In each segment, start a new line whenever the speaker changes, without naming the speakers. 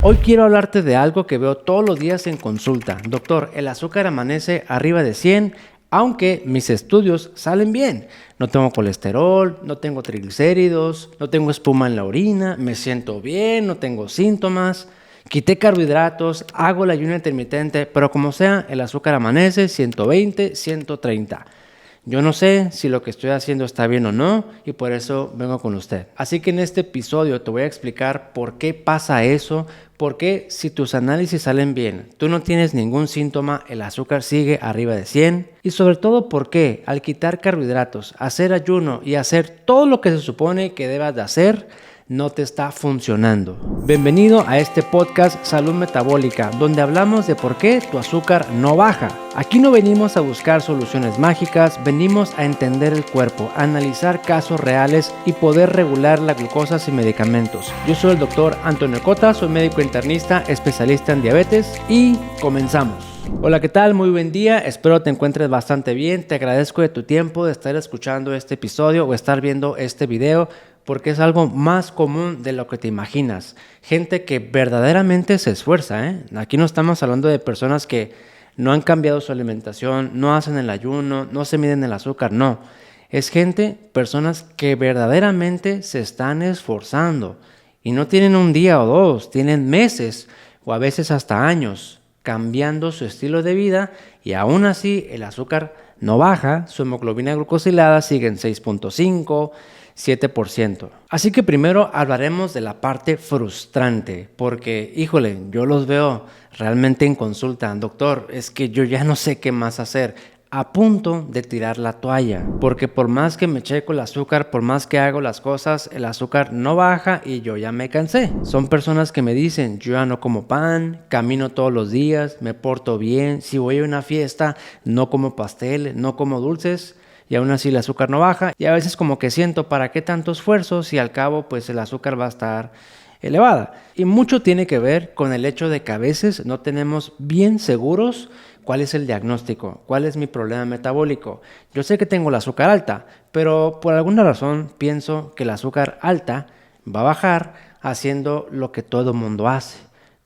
Hoy quiero hablarte de algo que veo todos los días en consulta. Doctor, el azúcar amanece arriba de 100, aunque mis estudios salen bien. No tengo colesterol, no tengo triglicéridos, no tengo espuma en la orina, me siento bien, no tengo síntomas. Quité carbohidratos, hago el ayuno intermitente, pero como sea, el azúcar amanece 120, 130. Yo no sé si lo que estoy haciendo está bien o no y por eso vengo con usted. Así que en este episodio te voy a explicar por qué pasa eso, por qué si tus análisis salen bien, tú no tienes ningún síntoma, el azúcar sigue arriba de 100 y sobre todo por qué al quitar carbohidratos, hacer ayuno y hacer todo lo que se supone que debas de hacer, no te está funcionando. Bienvenido a este podcast Salud Metabólica, donde hablamos de por qué tu azúcar no baja. Aquí no venimos a buscar soluciones mágicas, venimos a entender el cuerpo, a analizar casos reales y poder regular la glucosa sin medicamentos. Yo soy el doctor Antonio Cota, soy médico internista, especialista en diabetes y comenzamos. Hola, ¿qué tal? Muy buen día, espero te encuentres bastante bien. Te agradezco de tu tiempo de estar escuchando este episodio o estar viendo este video, porque es algo más común de lo que te imaginas. Gente que verdaderamente se esfuerza, Aquí no estamos hablando de personas que no han cambiado su alimentación, no hacen el ayuno, no se miden el azúcar, no. Es personas que verdaderamente se están esforzando y no tienen un día o dos, tienen meses o a veces hasta años cambiando su estilo de vida y aún así el azúcar no baja, su hemoglobina glucosilada sigue en 6.5, 7%. Así que primero hablaremos de la parte frustrante, porque, híjole, yo los veo realmente en consulta. Doctor, es que yo ya no sé qué más hacer, a punto de tirar la toalla, porque por más que me checo el azúcar, por más que hago las cosas, el azúcar no baja y yo ya me cansé. Son personas que me dicen, yo ya no como pan, camino todos los días, me porto bien, si voy a una fiesta, no como pastel, no como dulces, y aún así el azúcar no baja, y a veces como que siento, ¿para qué tanto esfuerzo si al cabo pues el azúcar va a estar elevada? Y mucho tiene que ver con el hecho de que a veces no tenemos bien seguros cuál es el diagnóstico, cuál es mi problema metabólico. Yo sé que tengo el azúcar alta, pero por alguna razón pienso que el azúcar alta va a bajar haciendo lo que todo mundo hace.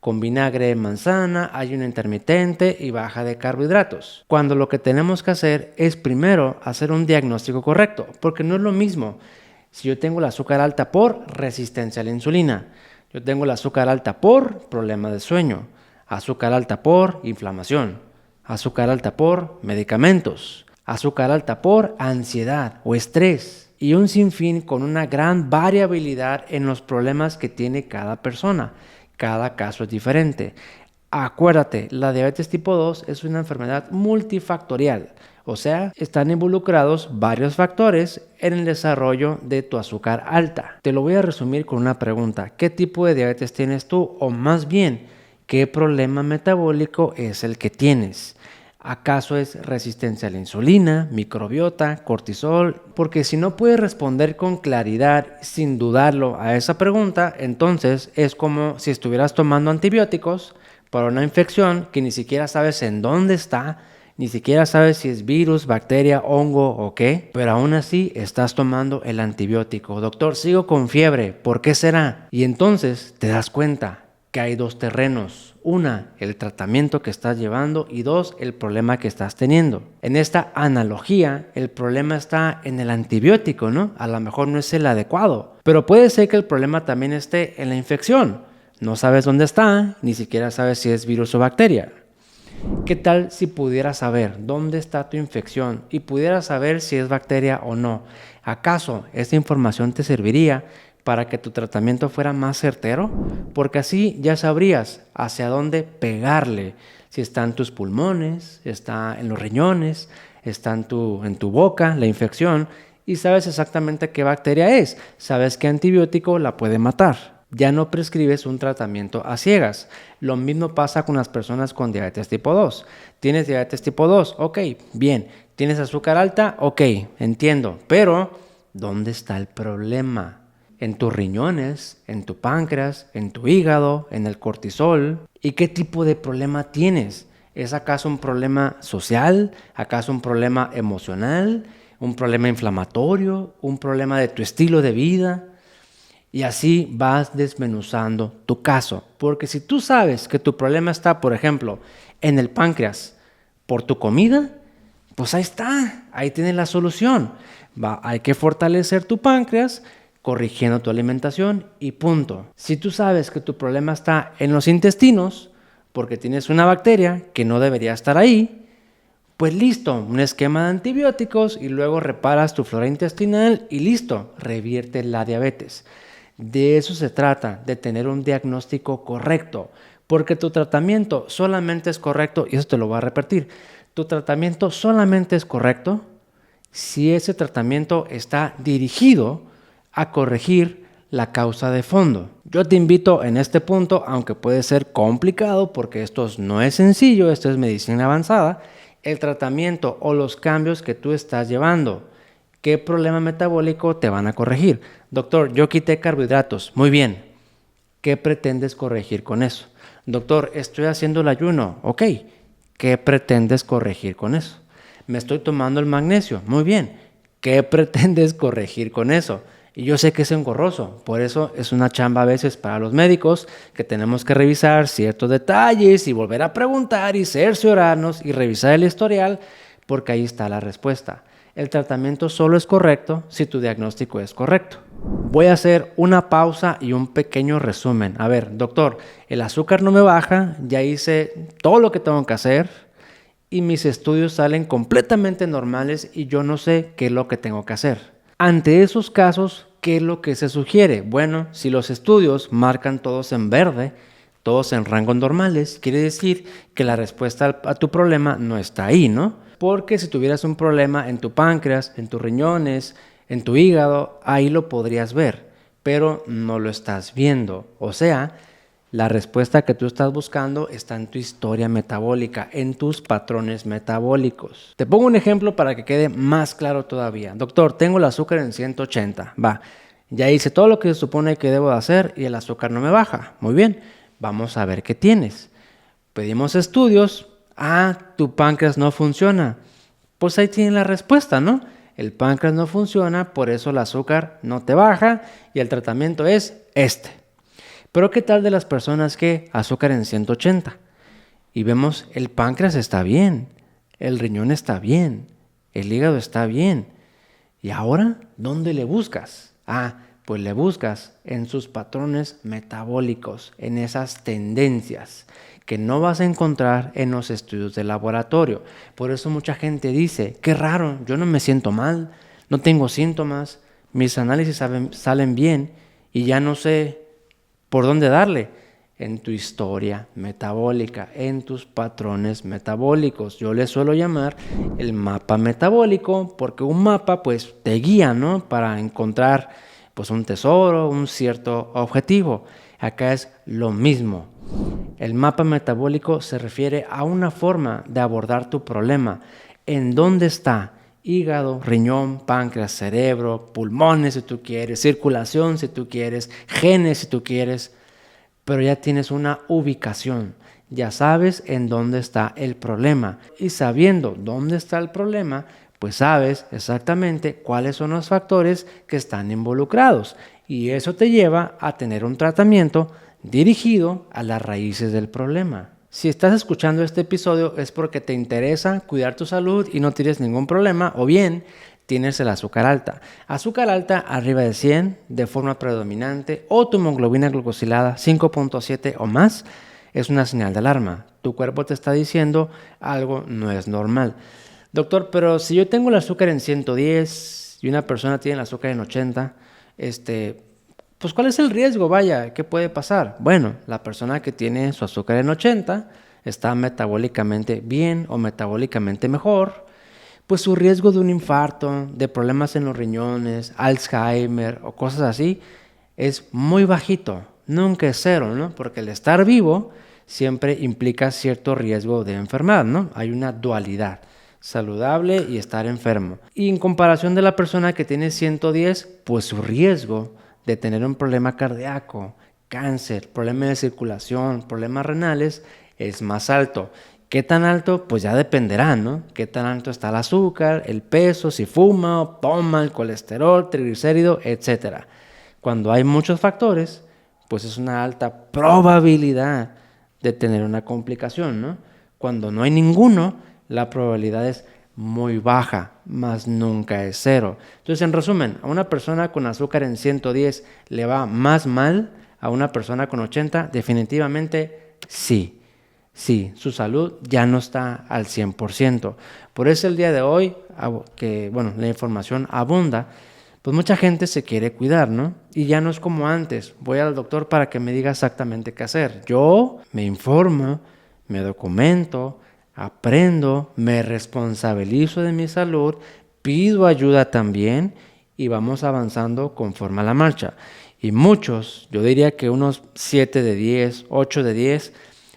Con vinagre de manzana, ayuno intermitente y baja de carbohidratos. Cuando lo que tenemos que hacer es primero hacer un diagnóstico correcto, porque no es lo mismo si yo tengo el azúcar alta por resistencia a la insulina, yo tengo el azúcar alta por problema de sueño, azúcar alta por inflamación, azúcar alta por medicamentos, azúcar alta por ansiedad o estrés y un sinfín con una gran variabilidad en los problemas que tiene cada persona. Cada caso es diferente. Acuérdate, la diabetes tipo 2 es una enfermedad multifactorial, o sea, están involucrados varios factores en el desarrollo de tu azúcar alta. Te lo voy a resumir con una pregunta. ¿Qué tipo de diabetes tienes tú? O más bien, ¿qué problema metabólico es el que tienes? ¿Acaso es resistencia a la insulina, microbiota, cortisol? Porque si no puedes responder con claridad, sin dudarlo, a esa pregunta, entonces es como si estuvieras tomando antibióticos para una infección que ni siquiera sabes en dónde está, ni siquiera sabes si es virus, bacteria, hongo o qué, pero aún así estás tomando el antibiótico. Doctor, sigo con fiebre, ¿por qué será? Y entonces te das cuenta que hay dos terrenos. Una, el tratamiento que estás llevando y dos, el problema que estás teniendo. En esta analogía, el problema está en el antibiótico, ¿no? A lo mejor no es el adecuado, pero puede ser que el problema también esté en la infección. No sabes dónde está, ni siquiera sabes si es virus o bacteria. ¿Qué tal si pudieras saber dónde está tu infección y pudieras saber si es bacteria o no? ¿Acaso esta información te serviría para que tu tratamiento fuera más certero? Porque así ya sabrías hacia dónde pegarle. Si está en tus pulmones, está en los riñones, está en tu boca, la infección, y sabes exactamente qué bacteria es. Sabes qué antibiótico la puede matar. Ya no prescribes un tratamiento a ciegas. Lo mismo pasa con las personas con diabetes tipo 2. ¿Tienes diabetes tipo 2? Ok, bien. ¿Tienes azúcar alta? Ok, entiendo. Pero, ¿dónde está el problema? En tus riñones, en tu páncreas, en tu hígado, en el cortisol. ¿Y qué tipo de problema tienes? ¿Es acaso un problema social? ¿Acaso un problema emocional? ¿Un problema inflamatorio? ¿Un problema de tu estilo de vida? Y así vas desmenuzando tu caso. Porque si tú sabes que tu problema está, por ejemplo, en el páncreas por tu comida, pues ahí está, ahí tienes la solución. Hay que fortalecer tu páncreas corrigiendo tu alimentación y punto. Si tú sabes que tu problema está en los intestinos, porque tienes una bacteria que no debería estar ahí, pues listo, un esquema de antibióticos y luego reparas tu flora intestinal y listo, revierte la diabetes. De eso se trata, de tener un diagnóstico correcto, porque tu tratamiento solamente es correcto, y eso te lo voy a repetir, tu tratamiento solamente es correcto si ese tratamiento está dirigido a corregir la causa de fondo. Yo te invito en este punto, aunque puede ser complicado porque esto no es sencillo, esto es medicina avanzada, el tratamiento o los cambios que tú estás llevando. ¿Qué problema metabólico te van a corregir? Doctor, yo quité carbohidratos. Muy bien. ¿Qué pretendes corregir con eso? Doctor, estoy haciendo el ayuno. Ok. ¿Qué pretendes corregir con eso? Me estoy tomando el magnesio. Muy bien. ¿Qué pretendes corregir con eso? Y yo sé que es engorroso, por eso es una chamba a veces para los médicos que tenemos que revisar ciertos detalles y volver a preguntar y cerciorarnos y revisar el historial porque ahí está la respuesta. El tratamiento solo es correcto si tu diagnóstico es correcto. Voy a hacer una pausa y un pequeño resumen. A ver, doctor, el azúcar no me baja, ya hice todo lo que tengo que hacer y mis estudios salen completamente normales y yo no sé qué es lo que tengo que hacer. Ante esos casos, ¿qué es lo que se sugiere? Bueno, si los estudios marcan todos en verde, todos en rangos normales, quiere decir que la respuesta a tu problema no está ahí, ¿no? Porque si tuvieras un problema en tu páncreas, en tus riñones, en tu hígado, ahí lo podrías ver, pero no lo estás viendo. O sea, la respuesta que tú estás buscando está en tu historia metabólica, en tus patrones metabólicos. Te pongo un ejemplo para que quede más claro todavía. Doctor, tengo el azúcar en 180. Va, ya hice todo lo que se supone que debo de hacer y el azúcar no me baja. Muy bien, vamos a ver qué tienes. Pedimos estudios. Tu páncreas no funciona. Pues ahí tienen la respuesta, ¿no? El páncreas no funciona, por eso el azúcar no te baja y el tratamiento es este. Pero ¿qué tal de las personas que azúcar en 180? Y vemos el páncreas está bien, el riñón está bien, el hígado está bien. ¿Y ahora dónde le buscas? Pues le buscas en sus patrones metabólicos, en esas tendencias que no vas a encontrar en los estudios de laboratorio. Por eso mucha gente dice, qué raro, yo no me siento mal, no tengo síntomas, mis análisis salen bien y ya no sé ¿por dónde darle? En tu historia metabólica, en tus patrones metabólicos. Yo le suelo llamar el mapa metabólico porque un mapa pues te guía, ¿no? Para encontrar pues un tesoro, un cierto objetivo. Acá es lo mismo. El mapa metabólico se refiere a una forma de abordar tu problema. ¿En dónde está? Hígado, riñón, páncreas, cerebro, pulmones si tú quieres, circulación si tú quieres, genes si tú quieres, pero ya tienes una ubicación, ya sabes en dónde está el problema y sabiendo dónde está el problema, pues sabes exactamente cuáles son los factores que están involucrados y eso te lleva a tener un tratamiento dirigido a las raíces del problema. Si estás escuchando este episodio es porque te interesa cuidar tu salud y no tienes ningún problema o bien tienes el azúcar alta. Azúcar alta arriba de 100 de forma predominante o tu hemoglobina glucosilada 5.7 o más es una señal de alarma. Tu cuerpo te está diciendo algo no es normal. Doctor, pero si yo tengo el azúcar en 110 y una persona tiene el azúcar en 80, pues ¿cuál es el riesgo? Vaya, ¿qué puede pasar? Bueno, la persona que tiene su azúcar en 80 está metabólicamente bien o metabólicamente mejor, pues su riesgo de un infarto, de problemas en los riñones, Alzheimer o cosas así es muy bajito, nunca es cero, ¿no? Porque el estar vivo siempre implica cierto riesgo de enfermedad, ¿no? Hay una dualidad, saludable y estar enfermo. Y en comparación de la persona que tiene 110, pues su riesgo de tener un problema cardíaco, cáncer, problema de circulación, problemas renales, es más alto. ¿Qué tan alto? Pues ya dependerá, ¿no? ¿Qué tan alto está el azúcar, el peso, si fuma, toma, el colesterol, triglicérido, etcétera? Cuando hay muchos factores, pues es una alta probabilidad de tener una complicación, ¿no? Cuando no hay ninguno, la probabilidad es muy baja, más nunca es cero. Entonces, en resumen, a una persona con azúcar en 110 le va más mal, a una persona con 80 definitivamente sí. Sí, su salud ya no está al 100%. Por eso el día de hoy, que bueno, la información abunda, pues mucha gente se quiere cuidar, ¿no? Y ya no es como antes, voy al doctor para que me diga exactamente qué hacer. Yo me informo, me documento, aprendo, me responsabilizo de mi salud, pido ayuda también y vamos avanzando conforme a la marcha. Y muchos, yo diría que unos 7 de 10, 8 de 10,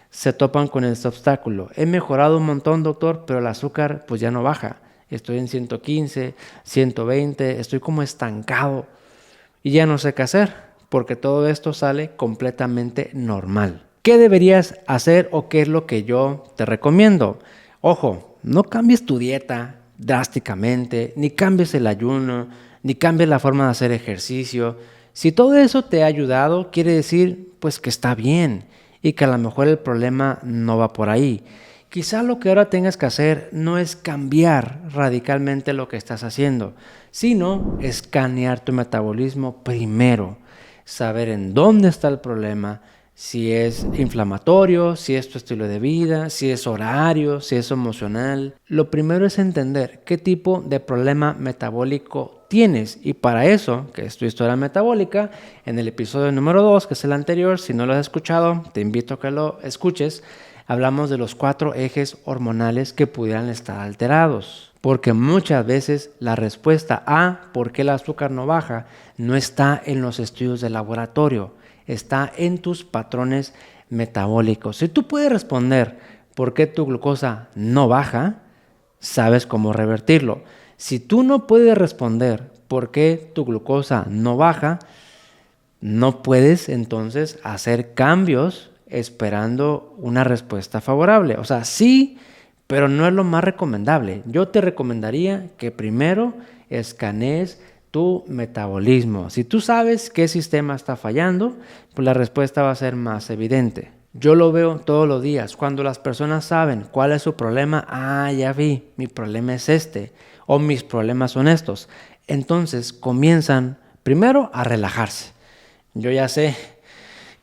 se topan con este obstáculo. He mejorado un montón, doctor, pero el azúcar pues ya no baja. Estoy en 115, 120, estoy como estancado y ya no sé qué hacer porque todo esto sale completamente normal. ¿Qué deberías hacer o qué es lo que yo te recomiendo? Ojo, no cambies tu dieta drásticamente, ni cambies el ayuno, ni cambies la forma de hacer ejercicio. Si todo eso te ha ayudado, quiere decir pues que está bien y que a lo mejor el problema no va por ahí. Quizá lo que ahora tengas que hacer no es cambiar radicalmente lo que estás haciendo, sino escanear tu metabolismo primero, saber en dónde está el problema, si es inflamatorio, si es tu estilo de vida, si es horario, si es emocional. Lo primero es entender qué tipo de problema metabólico tienes y para eso, que es tu historia metabólica, en el episodio número 2, que es el anterior, si no lo has escuchado, te invito a que lo escuches. Hablamos de los 4 ejes hormonales que pudieran estar alterados, porque muchas veces la respuesta a por qué el azúcar no baja no está en los estudios de laboratorio, está en tus patrones metabólicos. Si tú puedes responder por qué tu glucosa no baja, sabes cómo revertirlo. Si tú no puedes responder por qué tu glucosa no baja, no puedes entonces hacer cambios esperando una respuesta favorable. O sea, sí, pero no es lo más recomendable. Yo te recomendaría que primero escanees tu metabolismo. Si tú sabes qué sistema está fallando, pues la respuesta va a ser más evidente. Yo lo veo todos los días. Cuando las personas saben cuál es su problema, ya vi, mi problema es este, o mis problemas son estos. Entonces comienzan primero a relajarse. Yo ya sé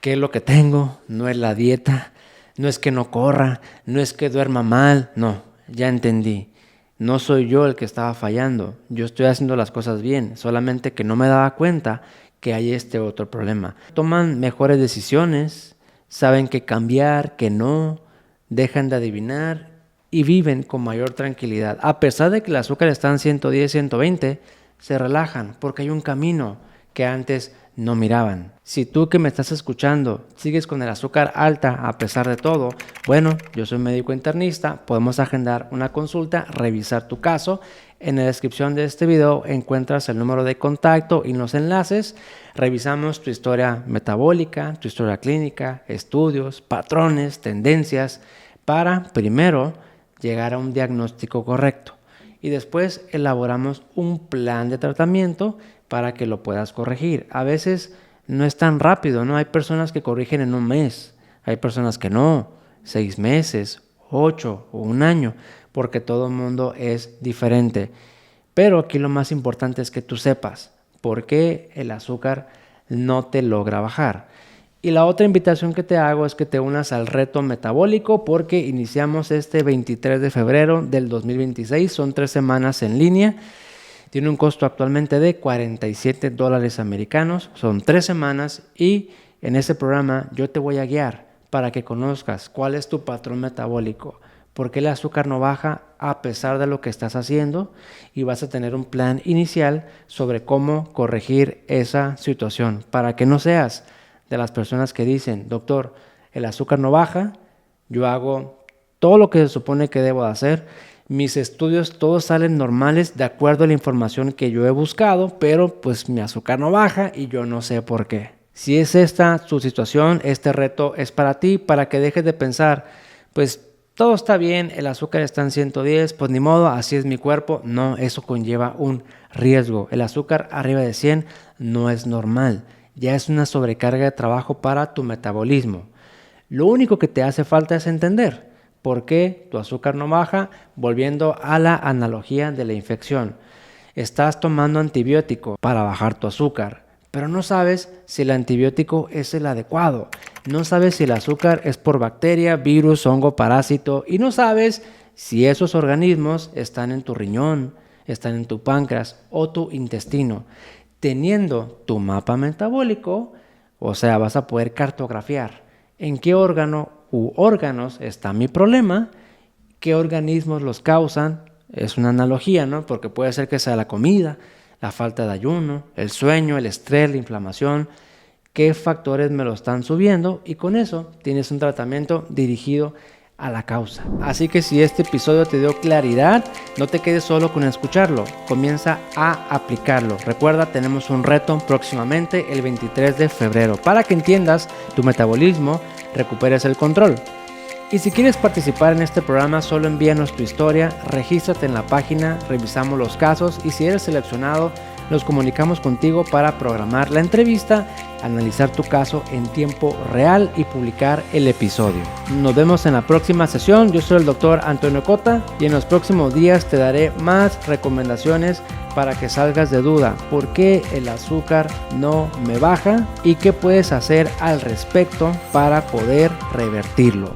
qué es lo que tengo, no es la dieta, no es que no corra, no es que duerma mal, no, ya entendí. No soy yo el que estaba fallando, yo estoy haciendo las cosas bien, solamente que no me daba cuenta que hay este otro problema. Toman mejores decisiones, saben qué cambiar, qué no, dejan de adivinar y viven con mayor tranquilidad. A pesar de que el azúcar está en 110, 120, se relajan porque hay un camino que antes no miraban. Si tú que me estás escuchando sigues con el azúcar alta a pesar de todo, bueno, yo soy médico internista, podemos agendar una consulta, revisar tu caso. En la descripción de este video encuentras el número de contacto y los enlaces. Revisamos tu historia metabólica, tu historia clínica, estudios, patrones, tendencias, para primero llegar a un diagnóstico correcto. Y después elaboramos un plan de tratamiento para que lo puedas corregir. A veces no es tan rápido, ¿no? Hay personas que corrigen en un mes, hay personas que no, 6 meses, 8 o un año, porque todo el mundo es diferente. Pero aquí lo más importante es que tú sepas por qué el azúcar no te logra bajar. Y la otra invitación que te hago es que te unas al reto metabólico porque iniciamos este 23 de febrero del 2026, son 3 semanas en línea. Tiene un costo actualmente de $47 americanos, son 3 semanas y en este programa yo te voy a guiar para que conozcas cuál es tu patrón metabólico, por qué el azúcar no baja a pesar de lo que estás haciendo y vas a tener un plan inicial sobre cómo corregir esa situación para que no seas de las personas que dicen, doctor, el azúcar no baja, yo hago todo lo que se supone que debo hacer, mis estudios todos salen normales de acuerdo a la información que yo he buscado, pero pues mi azúcar no baja y yo no sé por qué. Si es esta tu situación, este reto es para ti, para que dejes de pensar, pues todo está bien, el azúcar está en 110, pues ni modo, así es mi cuerpo. No, eso conlleva un riesgo. El azúcar arriba de 100 no es normal. ya es una sobrecarga de trabajo para tu metabolismo. Lo único que te hace falta es entender por qué tu azúcar no baja, volviendo a la analogía de la infección. Estás tomando antibiótico para bajar tu azúcar, pero no sabes si el antibiótico es el adecuado. No sabes si el azúcar es por bacteria, virus, hongo, parásito, y no sabes si esos organismos están en tu riñón, están en tu páncreas o tu intestino. Teniendo tu mapa metabólico, o sea, vas a poder cartografiar en qué órgano u órganos está mi problema, qué organismos los causan. Es una analogía, ¿no? Porque puede ser que sea la comida, la falta de ayuno, el sueño, el estrés, la inflamación, qué factores me lo están subiendo, y con eso tienes un tratamiento dirigido a la causa. Así que si este episodio te dio claridad, no te quedes solo con escucharlo, comienza a aplicarlo. Recuerda, tenemos un reto próximamente el 23 de febrero para que entiendas tu metabolismo, recuperes el control. Y si quieres participar en este programa, solo envíanos tu historia, regístrate en la página, revisamos los casos y si eres seleccionado, nos comunicamos contigo para programar la entrevista, analizar tu caso en tiempo real y publicar el episodio. Nos vemos en la próxima sesión. Yo soy el doctor Antonio Cota y en los próximos días te daré más recomendaciones para que salgas de duda por qué el azúcar no me baja y qué puedes hacer al respecto para poder revertirlo.